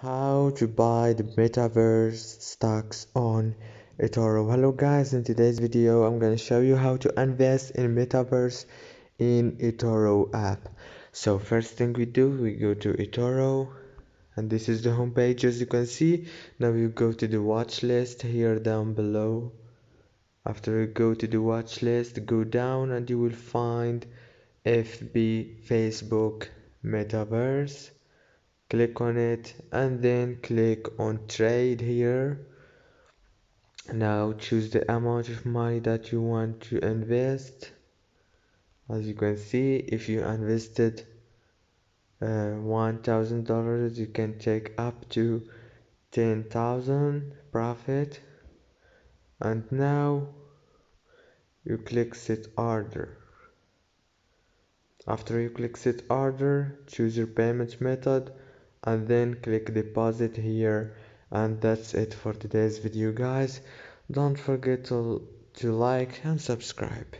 How to buy the Metaverse stocks on Etoro. Hello guys, in today's video I'm going to show you how to invest in Metaverse in Etoro app. So first thing we do, we go to Etoro and this is the home page as you can see. Now you go to the watch list here down below. After you go to the watch list, go down and you will find FB, Facebook, Metaverse. Click on it and then click on trade here. Now choose the amount of money that you want to invest. As you can see, if you invested $1,000, you can take up to 10,000 profit. And now you click set order. After you click set order, choose your payment method and then click deposit here. And that's it for today's video guys. Don't forget to like and subscribe.